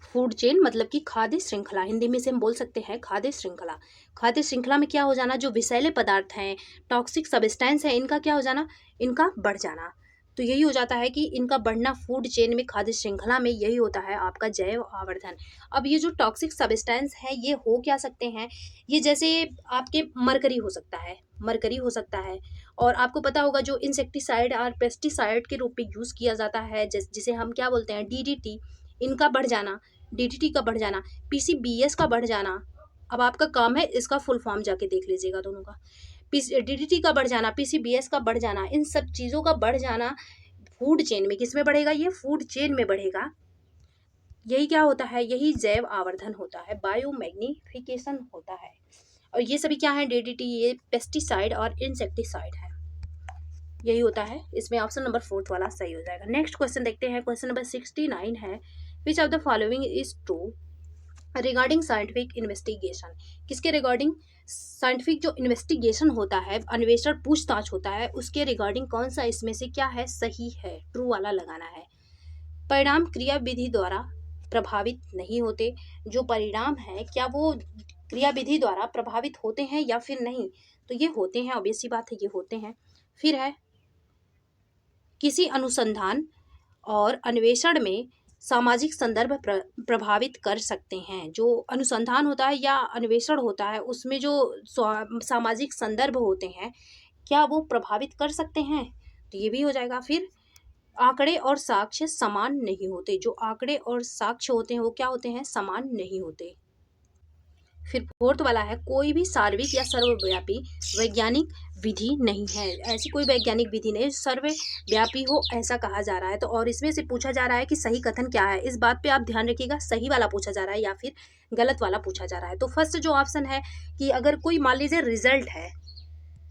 फूड चेन मतलब कि खाद्य श्रृंखला, हिंदी में से हम बोल सकते हैं खाद्य श्रृंखला। खाद्य श्रृंखला में क्या हो जाना, जो विषैले पदार्थ हैं, टॉक्सिक सब्सटेंस है, इनका क्या हो जाना, इनका बढ़ जाना। तो यही हो जाता है कि इनका बढ़ना फूड चेन में, खाद्य श्रृंखला में, यही होता है आपका जैव आवर्धन। अब ये जो टॉक्सिक सब्सटेंस है ये हो क्या सकते हैं, ये जैसे आपके मरकरी हो सकता है, मरकरी हो सकता है। और आपको पता होगा जो इंसेक्टिसाइड और पेस्टिसाइड के रूप में यूज़ किया जाता है, जिसे हम क्या बोलते हैं, डीडीटी, इनका बढ़ जाना, डीडीटी का बढ़ जाना, पीसीबीएस का बढ़ जाना। अब आपका काम है इसका फुल फॉर्म जाके देख लीजिएगा दोनों का। डीडीटी का बढ़ जाना, पीसीबीएस का बढ़ जाना, इन सब चीज़ों का बढ़ जाना फूड चेन में, किस में बढ़ेगा, ये फूड चेन में बढ़ेगा। यही क्या होता है, यही जैव आवर्धन होता है, बायोमैग्निफिकेशन होता है। और ये सभी क्या है, डीडीटी, ये पेस्टिसाइड और इंसेक्टिसाइड है, यही होता है। इसमें ऑप्शन नंबर फोर्थ वाला सही हो जाएगा। नेक्स्ट क्वेश्चन देखते हैं, क्वेश्चन नंबर 69 है, which of the following is true regarding scientific investigation. किसके रिगार्डिंग, साइंटिफिक जो इन्वेस्टिगेशन होता है, अन्वेषण पूछताछ होता है, उसके रिगार्डिंग कौन सा इसमें से क्या है, सही है, ट्रू वाला लगाना है। परिणाम क्रिया विधि द्वारा प्रभावित नहीं होते। जो परिणाम है क्या वो क्रिया विधि द्वारा प्रभावित होते हैं या फिर नहीं, तो ये होते हैं, ऑब्वियस सी बात है ये होते हैं। फिर है किसी अनुसंधान और अन्वेषण में सामाजिक संदर्भ प्रभावित कर सकते हैं। जो अनुसंधान होता है या अन्वेषण होता है उसमें जो सामाजिक संदर्भ होते हैं क्या वो प्रभावित कर सकते हैं, तो ये भी हो जाएगा। फिर आंकड़े और साक्ष्य समान नहीं होते। जो आंकड़े और साक्ष्य होते हैं वो क्या होते हैं, समान नहीं होते। फिर फोर्थ वाला है, कोई भी सार्वत्रिक या सर्वव्यापी वैज्ञानिक विधि नहीं है। ऐसी कोई वैज्ञानिक विधि नहीं सर्वव्यापी हो, ऐसा कहा जा रहा है। तो और इसमें से पूछा जा रहा है कि सही कथन क्या है, इस बात पे आप ध्यान रखिएगा, सही वाला पूछा जा रहा है या फिर गलत वाला पूछा जा रहा है। तो फर्स्ट जो ऑप्शन है कि अगर कोई मान लीजिए रिजल्ट है,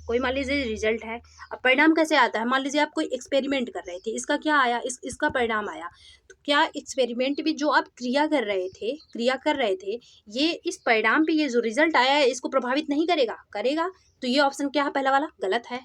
कोई मान लीजिए रिजल्ट है, अब परिणाम कैसे आता है, मान लीजिए आप कोई एक्सपेरिमेंट कर रहे थे, इसका क्या आया, इसका परिणाम आया, तो क्या एक्सपेरिमेंट में जो आप क्रिया कर रहे थे ये इस परिणाम पे, ये जो रिजल्ट आया है इसको प्रभावित नहीं करेगा, करेगा। तो ये ऑप्शन क्या है, पहला वाला गलत है,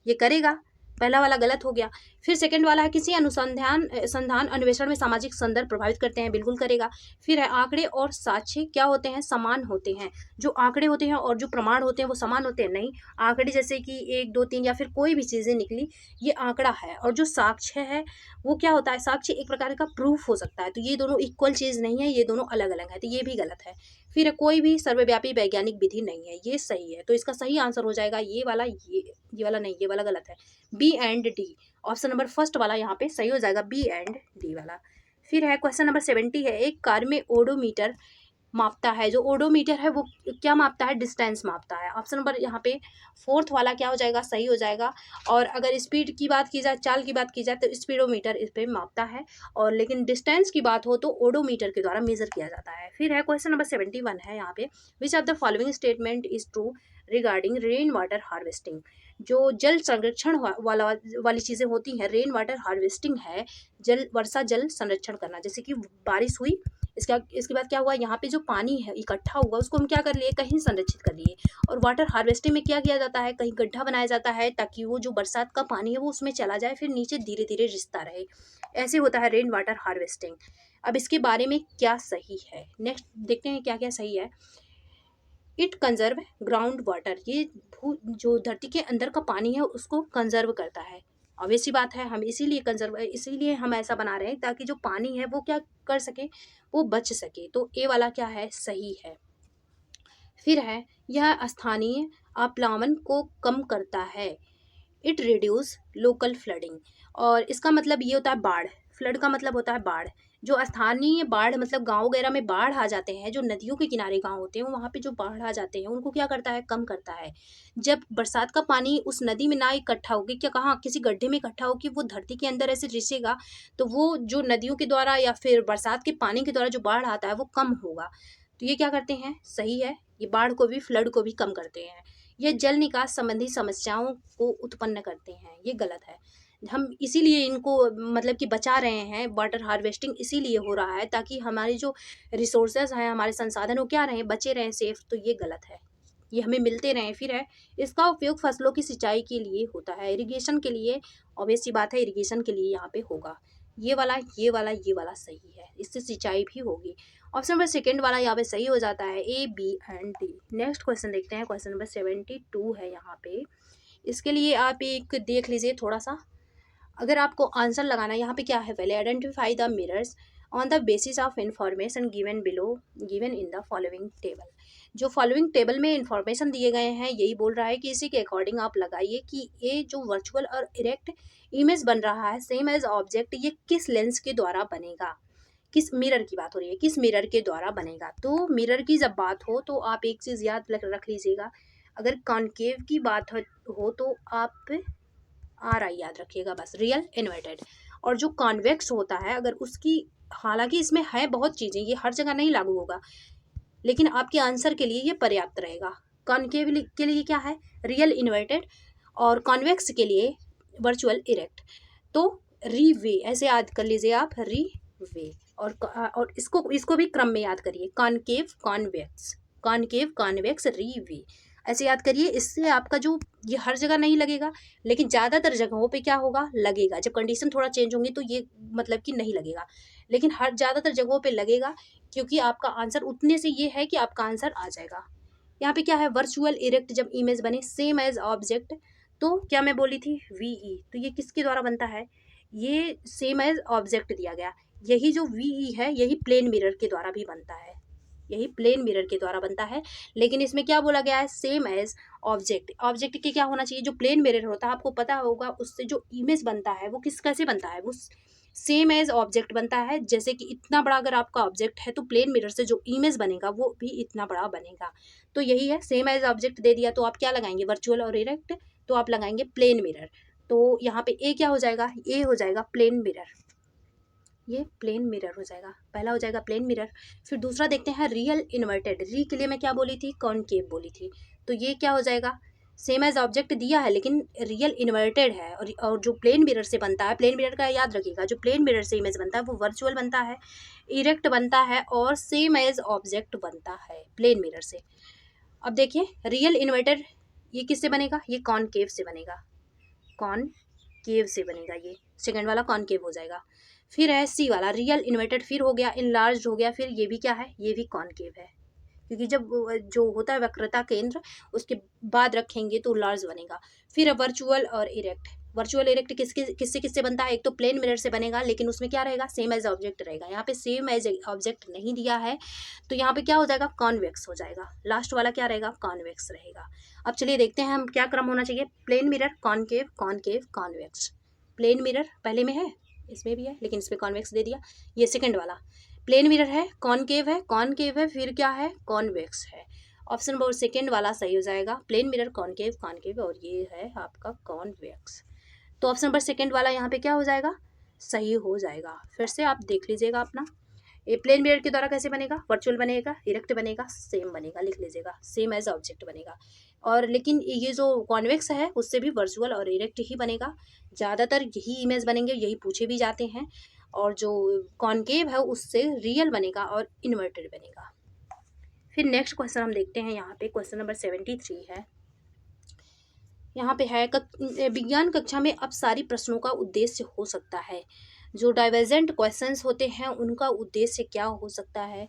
ये करेगा। पहला वाला गलत हो गया। फिर सेकंड वाला है किसी संधान अन्वेषण में सामाजिक संदर्भ प्रभावित करते हैं, बिल्कुल करेगा। फिर है आंकड़े और साक्ष्य क्या होते हैं, समान होते हैं। जो आंकड़े होते हैं और जो प्रमाण होते हैं वो समान होते हैं, नहीं। आंकड़े जैसे कि 1 2 3 या फिर कोई भी चीजें निकली, ये आंकड़ा है। और जो साक्ष्य है वो क्या होता है, साक्ष्य एक प्रकार का प्रूफ हो सकता है। तो ये दोनों इक्वल चीज नहीं है, ये दोनों अलग अलग है, तो ये भी गलत है। फिर कोई भी सर्वव्यापी वैज्ञानिक विधि नहीं है, ये सही है। तो इसका सही आंसर हो जाएगा ये वाला, ये वाला नहीं, ये वाला गलत है। B and D, option number first वाला यहाँ पे सही हो जाएगा, बी एंड डी वाला। फिर है क्वेश्चन नंबर 70 है, एक कार में ओडोमीटर मापता है। जो ओडोमीटर है वो क्या मापता है, डिस्टेंस मापता है। ऑप्शन नंबर यहाँ पे फोर्थ वाला क्या हो जाएगा, सही हो जाएगा। और अगर स्पीड की बात की जाए, चाल की बात की जाए, तो स्पीडोमीटर इस पे मापता है। और लेकिन डिस्टेंस की बात हो तो ओडोमीटर के द्वारा मेजर किया जाता है। फिर है क्वेश्चन नंबर 71 है यहाँ पे, which of the following statement is true regarding rain water harvesting. जो जल संरक्षण वाली चीजें होती हैं, रेन वाटर हार्वेस्टिंग है, वर्षा जल संरक्षण करना। जैसे कि बारिश हुई, इसके बाद क्या हुआ, यहाँ पे जो पानी है इकट्ठा हुआ उसको हम क्या कर लिए, कहीं संरक्षित कर लिए। और वाटर हार्वेस्टिंग में क्या किया जाता है, कहीं गड्ढा बनाया जाता है ताकि वो जो बरसात का पानी है वो उसमें चला जाए, फिर नीचे धीरे धीरे रिसता रहे। ऐसे होता है रेन वाटर हार्वेस्टिंग। अब इसके बारे में क्या सही है, नेक्स्ट देखते हैं क्या क्या सही है। इट कंजर्व ग्राउंड वाटर, ये जो धरती के अंदर का पानी है उसको कंजर्व करता है। ऑब्वियस सी बात है, हम इसीलिए हम ऐसा बना रहे हैं ताकि जो पानी है वो क्या कर सके, वो बच सके। तो ए वाला क्या है, सही है। फिर है यह स्थानीय अपलावन को कम करता है। इट रिड्यूस लोकल फ्लडिंग, और इसका मतलब ये होता है बाढ़। फ्लड का मतलब होता है बाढ़। जो स्थानीय बाढ़ मतलब गांव वगैरह में बाढ़ आ जाते हैं, जो नदियों के किनारे गांव होते हैं वहां पे जो बाढ़ आ जाते हैं उनको क्या करता है, कम करता है। जब बरसात का पानी उस नदी में ना इकट्ठा होगी, क्या कहाँ किसी गड्ढे में इकट्ठा होगी, वो धरती के अंदर ऐसे रिसेगा, तो वो जो नदियों के द्वारा या फिर बरसात के पानी के द्वारा जो बाढ़ आता है वो कम होगा। तो ये क्या करते हैं, सही है, ये बाढ़ को भी फ्लड को भी कम करते हैं। ये जल निकास संबंधी समस्याओं को उत्पन्न करते हैं, ये गलत है। हम इसीलिए इनको मतलब कि बचा रहे हैं, वाटर हार्वेस्टिंग इसीलिए हो रहा है ताकि हमारे जो रिसोर्सेज हैं, हमारे संसाधन वो क्या रहें, बचे रहें, सेफ। तो ये गलत है, ये हमें मिलते रहें। फिर है इसका उपयोग फसलों की सिंचाई के लिए होता है, इरिगेशन के लिए। ऑब्वियस सी बात है, इरिगेशन के लिए यहाँ पे होगा। ये वाला ये वाला ये वाला सही है, इससे सिंचाई भी होगी। ऑप्शन नंबर सेकंड वाला यहाँ पे सही हो जाता है, A B and D. Next question देखते हैं, क्वेश्चन नंबर 72 है यहाँ पे। इसके लिए आप एक देख लीजिए थोड़ा सा, अगर आपको आंसर लगाना है यहाँ पे क्या है, पहले identify the mirrors on the basis of information given below given in the following table. जो फॉलोइंग टेबल में इंफॉर्मेशन दिए गए हैं यही बोल रहा है कि इसी के अकॉर्डिंग आप लगाइए कि ये जो वर्चुअल और इरेक्ट इमेज बन रहा है सेम एज ऑब्जेक्ट, ये किस लेंस के द्वारा बनेगा, किस मिरर की बात हो रही है, किस मिरर के द्वारा बनेगा। तो मिरर की जब बात हो तो आप एक चीज़ याद रख लीजिएगा, अगर कॉनकेव की बात हो तो आप RI याद रखिएगा बस, रियल इन्वर्टेड। और जो कॉन्वेक्स होता है अगर उसकी, हालांकि इसमें है बहुत चीज़ें, ये हर जगह नहीं लागू होगा, लेकिन आपके आंसर के लिए ये पर्याप्त रहेगा। कॉनकेव के लिए क्या है, रियल इन्वर्टेड, और कॉन्वेक्स के लिए वर्चुअल इरेक्ट। तो री वे ऐसे याद कर लीजिए आप, री वे। और इसको भी क्रम में याद करिए, कॉनकेव कॉन्वेक्स, कॉनकेव कॉन्वेक्स री वे, ऐसे याद करिए। इससे आपका जो, ये हर जगह नहीं लगेगा लेकिन ज़्यादातर जगहों पे क्या होगा, लगेगा। जब कंडीशन थोड़ा चेंज होंगी तो ये मतलब कि नहीं लगेगा, लेकिन हर ज़्यादातर जगहों पे लगेगा, क्योंकि आपका आंसर उतने से ये है कि आपका आंसर आ जाएगा। यहाँ पे क्या है, वर्चुअल इरेक्ट जब इमेज बने सेम एज ऑब्जेक्ट, तो क्या मैं बोली थी, VE, तो ये किसके द्वारा बनता है, ये सेम एज ऑब्जेक्ट दिया गया। यही जो VE है यही प्लेन मिरर के द्वारा भी बनता है, यही प्लेन मिरर के द्वारा बनता है। लेकिन इसमें क्या बोला गया है, सेम एज ऑब्जेक्ट। ऑब्जेक्ट के क्या होना चाहिए, जो प्लेन मिरर होता है आपको पता होगा उससे जो इमेज बनता है वो कैसे बनता है, वो सेम एज ऑब्जेक्ट बनता है। जैसे कि इतना बड़ा अगर आपका ऑब्जेक्ट है तो प्लेन मिरर से जो इमेज बनेगा वो भी इतना बड़ा बनेगा। तो यही है, सेम एज ऑब्जेक्ट दे दिया तो आप क्या लगाएंगे, वर्चुअल और इरेक्ट, तो आप लगाएंगे प्लेन मिरर। तो यहाँ पे ए क्या हो जाएगा, ए हो जाएगा प्लेन मिरर, ये प्लेन मिरर हो जाएगा, पहला हो जाएगा प्लेन मिरर। फिर दूसरा देखते हैं रियल इन्वर्टेड, री के लिए मैं क्या बोली थी, कॉनकेव बोली थी। तो ये क्या हो जाएगा, सेम एज ऑब्जेक्ट दिया है लेकिन रियल इन्वर्टेड है, और जो प्लेन मिरर से बनता है, प्लेन मिरर का याद रखिएगा, जो प्लेन मिरर से इमेज बनता है वो वर्चुअल बनता है, इरेक्ट बनता है और सेम एज ऑब्जेक्ट बनता है प्लेन मिरर से। अब देखिए रियल इन्वर्टेड ये किससे बनेगा, ये कॉनकेव से बनेगा, कॉनकेव। कॉनकेव से बनेगा, ये सेकंड वाला कॉनकेव हो जाएगा। फिर है सी वाला रियल इन्वर्टेड, फिर हो गया इनलार्ज हो गया, फिर ये भी क्या है, ये भी कॉनकेव है, क्योंकि जब जो होता है वक्रता केंद्र उसके बाद रखेंगे तो लार्ज बनेगा। फिर वर्चुअल और इरेक्ट, वर्चुअल इरेक्ट किससे किससे बनता है, एक तो प्लेन मिरर से बनेगा, लेकिन उसमें क्या रहेगा, सेम एज ऑब्जेक्ट रहेगा। यहाँ पे सेम एज ऑब्जेक्ट नहीं दिया है, तो यहाँ पे क्या हो जाएगा, कॉन्वेक्स हो जाएगा। लास्ट वाला क्या रहेगा, कॉन्वेक्स रहेगा। अब चलिए देखते हैं हम क्या क्रम होना चाहिए, plane mirror, concave, concave, convex. Plane mirror पहले में है, इसमें भी है, लेकिन इसमें कॉन्वेक्स दे दिया। ये सेकंड वाला प्लेन मिरर है, कॉनकेव है, कॉनकेव है, फिर क्या है, कॉन्वेक्स है। ऑप्शन नंबर सेकंड वाला सही हो जाएगा, प्लेन मिरर, कॉनकेव, कॉनकेव, और ये है आपका कॉन्वेक्स। तो ऑप्शन नंबर सेकंड वाला यहाँ पे क्या हो जाएगा, सही हो जाएगा। फिर से आप देख लीजिएगा अपना, ये प्लेन मिरर के द्वारा कैसे बनेगा, वर्चुअल बनेगा, इरेक्ट बनेगा, सेम बनेगा, लिख लीजिएगा, सेम एज ऑब्जेक्ट बनेगा। और लेकिन ये जो कॉन्वेक्स है उससे भी वर्चुअल और इरेक्ट ही बनेगा, ज़्यादातर यही इमेज बनेंगे, यही पूछे भी जाते हैं। और जो कॉनकेव है उससे रियल बनेगा और इन्वर्टेड बनेगा। फिर नेक्स्ट क्वेश्चन हम देखते हैं, यहाँ पे क्वेश्चन नंबर 73 है। यहाँ पे है विज्ञान कक्षा में अब सारी प्रश्नों का उद्देश्य हो सकता है, जो डाइवर्जेंट क्वेश्चंस होते हैं उनका उद्देश्य क्या हो सकता है।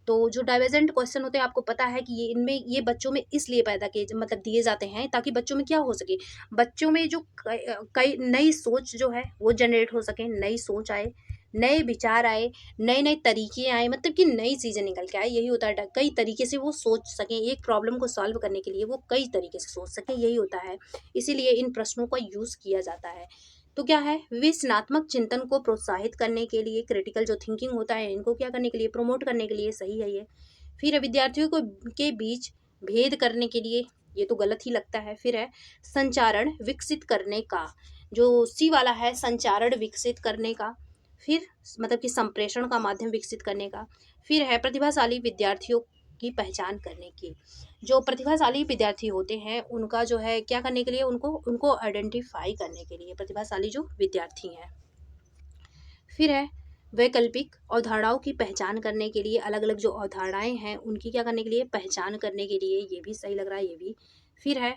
तो जो डाइवर्जेंट क्वेश्चन होते हैं आपको पता है कि ये इनमें ये बच्चों में इसलिए पैदा किए मतलब दिए जाते हैं ताकि बच्चों में क्या हो सके, बच्चों में जो कई नई सोच जो है वो जनरेट हो सके, नई सोच आए, नए विचार आए, नए नए तरीके आए, मतलब कि नई चीज़ें निकल के आए, यही होता है। कई तरीके से वो सोच सकें, एक प्रॉब्लम को सॉल्व करने के लिए वो कई तरीके से सोच सकें, यही होता है। इसीलिए इन प्रश्नों का यूज़ किया जाता है। तो क्या है, विश्लेषणात्मक चिंतन को प्रोत्साहित करने के लिए, क्रिटिकल जो थिंकिंग होता है इनको क्या करने के लिए, प्रमोट करने के लिए, सही है ये। फिर विद्यार्थियों को के बीच भेद करने के लिए, ये तो गलत ही लगता है। फिर है संचारण विकसित करने का, जो सी वाला है, संचारण विकसित करने का, फिर मतलब कि संप्रेषण का माध्यम विकसित करने का। फिर है प्रतिभाशाली विद्यार्थियों की पहचान करने की, जो प्रतिभाशाली विद्यार्थी होते हैं उनका जो है क्या करने के लिए, उनको आइडेंटिफाई करने के लिए, प्रतिभाशाली जो विद्यार्थी हैं। फिर है वैकल्पिक अवधारणाओं की पहचान करने के लिए, अलग अलग जो अवधारणाएं हैं उनकी क्या करने के लिए, पहचान करने के लिए, ये भी सही लग रहा है ये भी। फिर है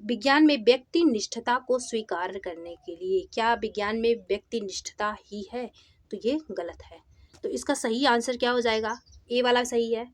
विज्ञान में व्यक्ति निष्ठता को स्वीकार करने के लिए, क्या विज्ञान में व्यक्ति निष्ठता ही है, तो ये गलत है। तो इसका सही आंसर क्या हो जाएगा, ए वाला सही है।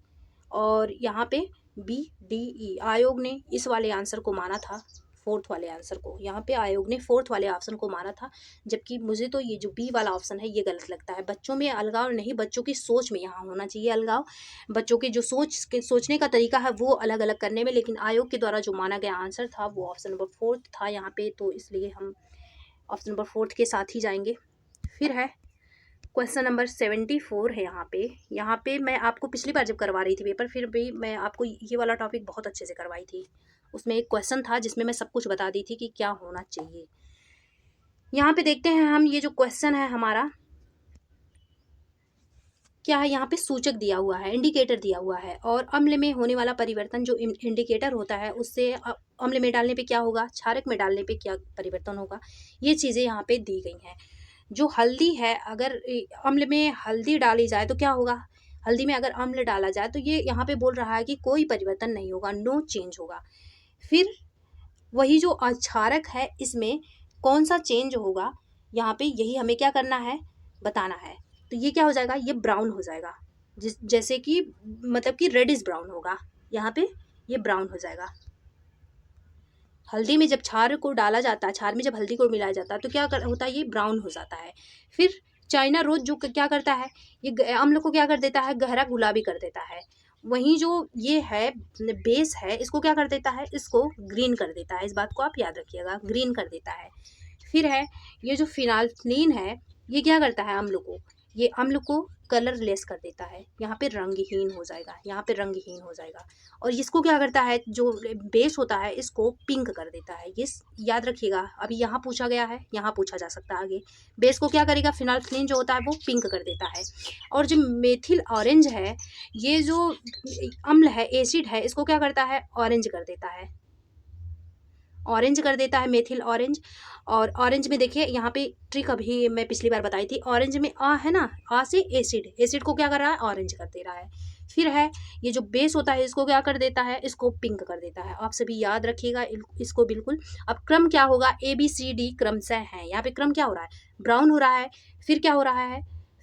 और यहाँ पे बी डी ई, आयोग ने इस वाले आंसर को माना था, फोर्थ वाले आंसर को, यहाँ पे आयोग ने फोर्थ वाले ऑप्शन को माना था, जबकि मुझे तो ये जो बी वाला ऑप्शन है ये गलत लगता है। बच्चों में अलगाव नहीं, बच्चों की सोच में यहाँ होना चाहिए अलगाव, बच्चों के जो सोचने का तरीका है वो अलग अलग करने में, लेकिन आयोग के द्वारा जो माना गया आंसर था वो ऑप्शन नंबर फोर्थ था यहाँ पे, तो इसलिए हम ऑप्शन नंबर फोर्थ के साथ ही जाएंगे। फिर है क्वेश्चन नंबर 74 है यहाँ पे मैं आपको पिछली बार जब करवा रही थी पेपर, फिर भी मैं आपको ये वाला टॉपिक बहुत अच्छे से करवाई थी। उसमें एक क्वेश्चन था जिसमें मैं सब कुछ बता दी थी कि क्या होना चाहिए। यहाँ पे देखते हैं हम, ये जो क्वेश्चन है हमारा क्या है, यहाँ पे सूचक दिया हुआ है, इंडिकेटर दिया हुआ है, और अम्ल में होने वाला परिवर्तन जो इंडिकेटर होता है उससे अम्ल में डालने पे क्या होगा, क्षारक में डालने पे क्या परिवर्तन होगा, ये चीज़ें यहाँ पे दी गई हैं। जो हल्दी है, अगर अम्ल में हल्दी डाली जाए तो क्या होगा, हल्दी में अगर अम्ल डाला जाए तो ये यहाँ पे बोल रहा है कि कोई परिवर्तन नहीं होगा, नो चेंज होगा। फिर वही जो क्षारक है इसमें कौन सा चेंज होगा, यहाँ पे यही हमें क्या करना है, बताना है। तो ये क्या हो जाएगा, ये ब्राउन हो जाएगा, जैसे कि मतलब कि रेडिश ब्राउन होगा, यहाँ पे ये ब्राउन हो जाएगा। हल्दी में जब क्षार को डाला जाता है, क्षार में जब हल्दी को मिलाया जाता है तो क्या होता है, ये ब्राउन हो जाता है। फिर चाइना रोज जो क्या करता है, ये अम्ल को क्या कर देता है, गहरा गुलाबी कर देता है। वहीं जो ये है बेस है, इसको क्या कर देता है, इसको ग्रीन कर देता है, इस बात को आप याद रखिएगा, ग्रीन कर देता है। फिर है ये जो फिनाल्फिन है, ये क्या करता है, ये अम्ल को कलरलेस कर देता है, यहाँ पे रंगहीन हो जाएगा, यहाँ पे रंगहीन हो जाएगा। और इसको क्या करता है, जो बेस होता है इसको पिंक कर देता है, ये याद रखिएगा। अभी यहाँ पूछा गया है, यहाँ पूछा जा सकता है आगे, बेस को क्या करेगा, फिनाल्फिन जो होता है वो पिंक कर देता है। और जो मेथिल ऑरेंज है, ये जो अम्ल है, एसिड है, इसको क्या करता है, ऑरेंज कर देता है, ऑरेंज कर देता है, मेथिल ऑरेंज। और ऑरेंज में देखिए यहाँ पे ट्रिक अभी मैं पिछली बार बताई थी, ऑरेंज में आ है ना, आ से एसिड, एसिड को क्या कर रहा है, ऑरेंज कर दे रहा है। फिर है ये जो बेस होता है इसको क्या कर देता है, इसको पिंक कर देता है। आप सभी याद रखिएगा इसको बिल्कुल। अब क्रम क्या होगा, ए बी सी डी क्रमशः है। यहाँ पे क्रम क्या हो रहा है, ब्राउन हो रहा है, फिर क्या हो रहा है,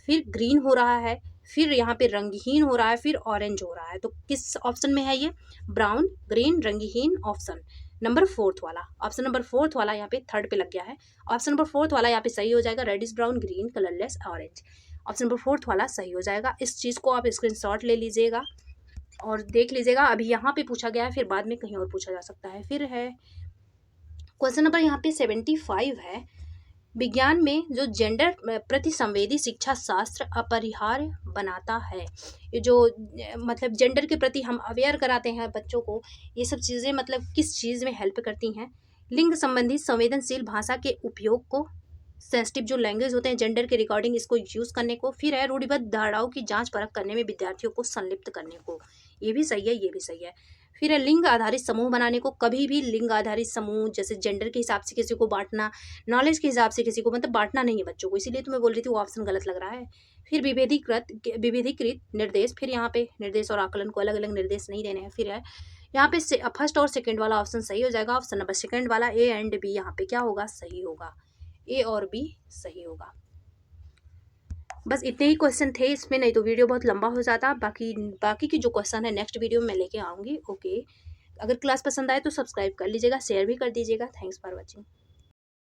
फिर ग्रीन हो रहा है, फिर यहाँ पे रंगहीन हो रहा है, फिर ऑरेंज हो रहा है। तो किस ऑप्शन में है ये, ब्राउन ग्रीन रंगहीन, ऑप्शन नंबर फोर्थ वाला, ऑप्शन नंबर फोर्थ वाला यहाँ पे थर्ड पे लग गया है। ऑप्शन नंबर फोर्थ वाला यहाँ पे सही हो जाएगा, reddish brown green colourless orange. Option number fourth वाला सही हो जाएगा। इस चीज़ को आप स्क्रीनशॉट ले लीजिएगा और देख लीजिएगा। अभी यहाँ पे पूछा गया है, फिर बाद में कहीं और पूछा जा सकता है। फिर है क्वेश्चन नंबर यहाँ पे 75 है, विज्ञान में जो जेंडर प्रति संवेदी शिक्षा शास्त्र अपरिहार्य बनाता है। ये जो मतलब जेंडर के प्रति हम अवेयर कराते हैं बच्चों को, ये सब चीज़ें मतलब किस चीज़ में हेल्प करती हैं, लिंग संबंधी संवेदनशील भाषा के उपयोग को, सेंसिटिव जो लैंग्वेज होते हैं जेंडर के रिकॉर्डिंग इसको यूज़ करने को, फिर है रूढ़िबद्ध धारणाओं की जांच परख करने में विद्यार्थियों को संलिप्त करने को। ये भी सही है, ये भी सही है। फिर है लिंग आधारित समूह बनाने को, कभी भी लिंग आधारित समूह जैसे जेंडर के हिसाब से किसी को बांटना, नॉलेज के हिसाब से किसी को मतलब बांटना नहीं है बच्चों को, इसीलिए तो मैं बोल रही थी वो ऑप्शन गलत लग रहा है। फिर विभेदीकृत निर्देश, फिर यहाँ पे निर्देश और आकलन को अलग अलग निर्देश नहीं देने हैं। फिर है यहाँ पे फर्स्ट और सेकंड वाला ऑप्शन सही हो जाएगा। ऑप्शन नंबर सेकंड वाला ए एंड बी यहाँ पे क्या होगा, सही होगा, ए और बी सही होगा। बस इतने ही क्वेश्चन थे इसमें, नहीं तो वीडियो बहुत लंबा हो जाता। बाकी की जो क्वेश्चन है नेक्स्ट वीडियो में मैं लेके आऊँगी। ओके, अगर क्लास पसंद आए तो सब्सक्राइब कर लीजिएगा, शेयर भी कर दीजिएगा। Thanks for watching.